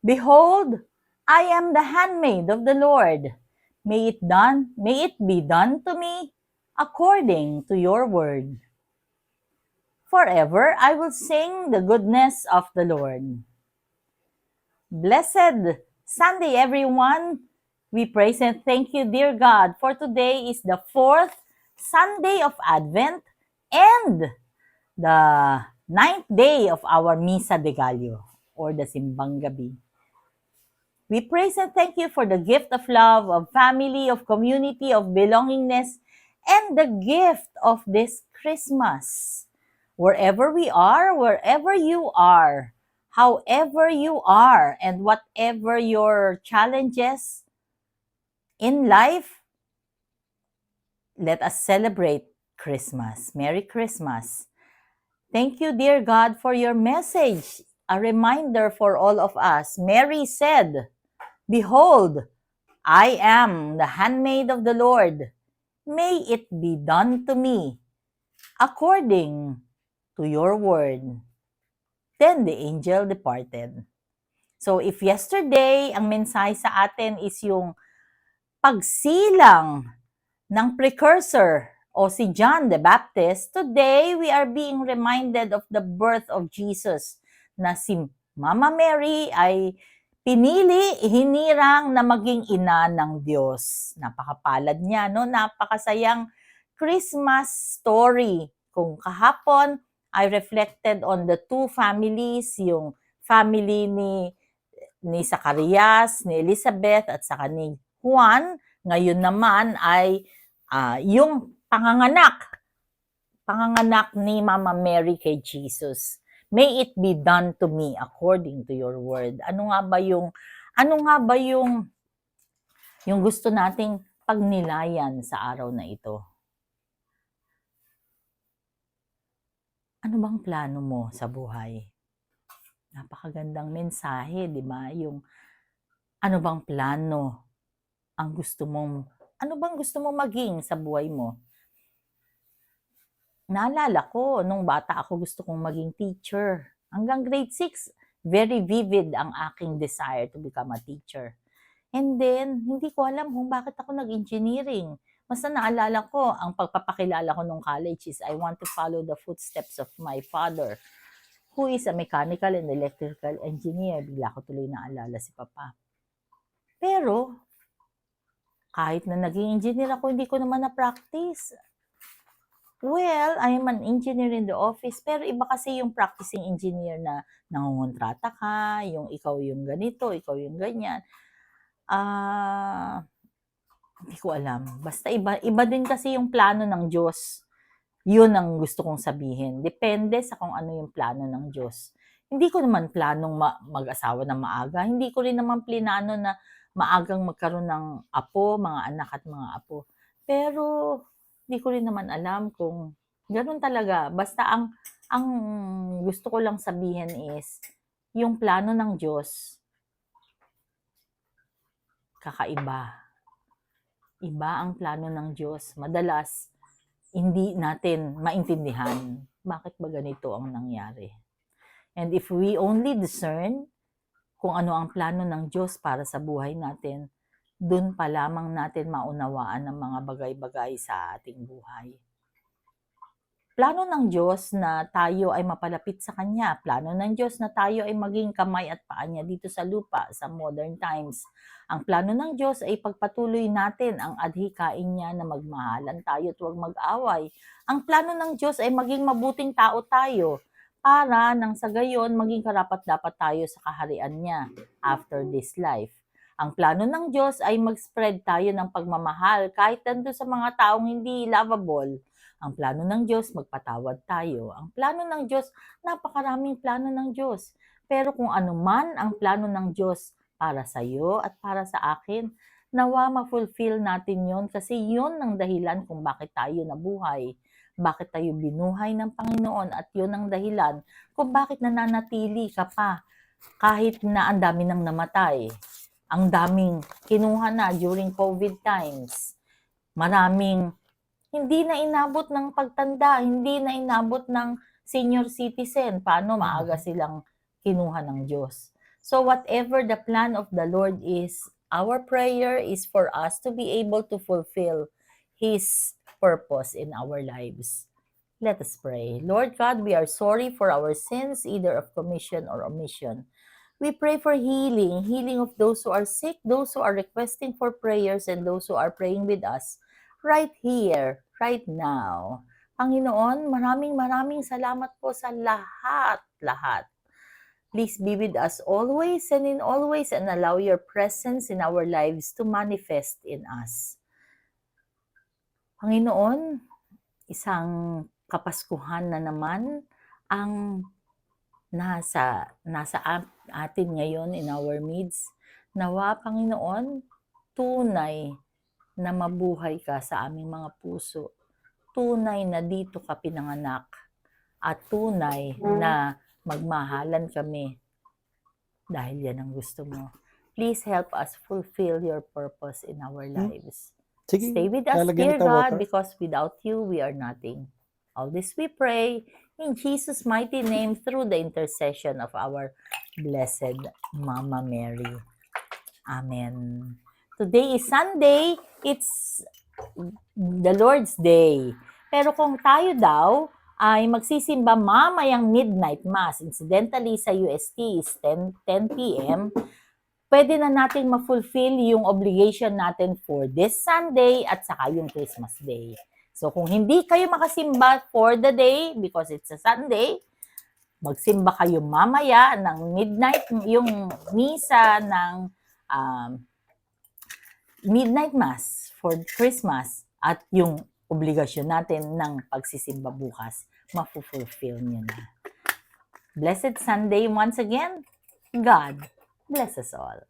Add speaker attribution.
Speaker 1: Behold, I am the handmaid of the Lord. May it be done to me according to your word. Forever I will sing the goodness of the Lord. Blessed Sunday, everyone. We praise and thank you, dear God, for today is the fourth Sunday of Advent and the ninth day of our Misa de Gallo, or the Simbang Gabi. We praise and thank you for the gift of love, of family, of community, of belongingness, and the gift of this Christmas. Wherever we are, wherever you are, however you are, and whatever your challenges in life, let us celebrate Christmas. Merry Christmas. Thank you, dear God, for your message. A reminder for all of us. Mary said, "Behold, I am the handmaid of the Lord. May it be done to me according to your word." Then the angel departed. So if yesterday ang mensahe sa atin is yung pagsilang ng precursor o si John the Baptist, today we are being reminded of the birth of Jesus na si Mama Mary ay pinili, hinirang na maging ina ng Diyos. Napakapalad niya, no? Napakasayang Christmas story. Kung kahapon, I reflected on the two families, yung family ni Zacarias, ni Elizabeth, at saka ni Juan. Ngayon naman ay yung panganganak ni Mama Mary kay Jesus. May it be done to me according to your word. Ano nga ba yung gusto nating pagnilayan sa araw na ito? Ano bang plano mo sa buhay? Napakagandang mensahe, di ba? Yung ano bang plano ang ano bang gusto mong maging sa buhay mo? Naalala ko, nung bata ako, gusto kong maging teacher. Hanggang grade 6, very vivid ang aking desire to become a teacher. And then, hindi ko alam kung bakit ako nag-engineering. Basta naalala ko, ang pagpapakilala ko nung college is I want to follow the footsteps of my father, who is a mechanical and electrical engineer. Bigla ko tuloy naalala si Papa. Pero, kahit na naging engineer ako, hindi ko naman na-practice. Well, I am an engineer in the office, pero iba kasi yung practicing engineer na nangungontrata ka, yung ikaw yung ganito, ikaw yung ganyan. Hindi ko alam. Basta iba din kasi yung plano ng Diyos. Yun ang gusto kong sabihin. Depende sa kung ano yung plano ng Diyos. Hindi ko naman planong mag-asawa na maaga. Hindi ko rin naman plinano na maagang magkaroon ng apo, mga anak at mga apo. Pero hindi ko rin naman alam kung gano'n talaga. Basta ang gusto ko lang sabihin is, yung plano ng Diyos, kakaiba. Iba ang plano ng Diyos. Madalas, hindi natin maintindihan bakit ba ganito ang nangyari. And if we only discern kung ano ang plano ng Diyos para sa buhay natin, dun pa lamang natin maunawaan ang mga bagay-bagay sa ating buhay. Plano ng Diyos na tayo ay mapalapit sa Kanya. Plano ng Diyos na tayo ay maging kamay at paa niya dito sa lupa sa modern times. Ang plano ng Diyos ay pagpatuloy natin ang adhikain niya na magmahalan tayo at huwag mag-away. Ang plano ng Diyos ay maging mabuting tao tayo para nang sa gayon maging karapat-dapat tayo sa kaharian niya after this life. Ang plano ng Diyos ay mag-spread tayo ng pagmamahal kahit nandun sa mga taong hindi lovable. Ang plano ng Diyos, magpatawad tayo. Ang plano ng Diyos, napakaraming plano ng Diyos. Pero kung ano man ang plano ng Diyos para sa iyo at para sa akin, nawa ma-fulfill natin yon kasi yon ang dahilan kung bakit tayo nabuhay. Bakit tayo binuhay ng Panginoon at yon ang dahilan kung bakit nananatili ka pa kahit na ang dami nang namatay. Ang daming kinuha na during COVID times. Maraming hindi na inabot ng pagtanda, hindi na inabot ng senior citizen. Paano maaga silang kinuha ng Diyos? So whatever the plan of the Lord is, our prayer is for us to be able to fulfill His purpose in our lives. Let us pray. Lord God, we are sorry for our sins, either of commission or omission. We pray for healing, healing of those who are sick, those who are requesting for prayers, and those who are praying with us right here, right now. Panginoon, maraming salamat po sa lahat. Please be with us always and in always and allow your presence in our lives to manifest in us. Panginoon, isang kapaskuhan na naman ang nasa atin ngayon in our midst. Nawa, Panginoon, tunay na mabuhay ka sa aming mga puso. Tunay na dito ka pinanganak. At tunay na magmahalan kami dahil yan ang gusto mo. Please help us fulfill your purpose in our lives.
Speaker 2: Sige,
Speaker 1: Stay with us,
Speaker 2: lalagyan
Speaker 1: dear
Speaker 2: kita
Speaker 1: God,
Speaker 2: water.
Speaker 1: because without you, we are nothing. All this we pray in Jesus' mighty name through the intercession of our blessed Mama Mary. Amen. Today is Sunday. It's the Lord's Day. Pero kung tayo daw ay magsisimba mamayang midnight mass, incidentally sa UST is 10 p.m., pwede na nating ma-fulfill yung obligation natin for this Sunday at saka yung Christmas Day. So kung hindi kayo makasimba for the day because it's a Sunday, magsimba kayo mamaya ng midnight, yung misa ng midnight mass for Christmas at yung obligasyon natin ng pagsisimba bukas, ma-fulfill nyo na. Blessed Sunday once again. God bless us all.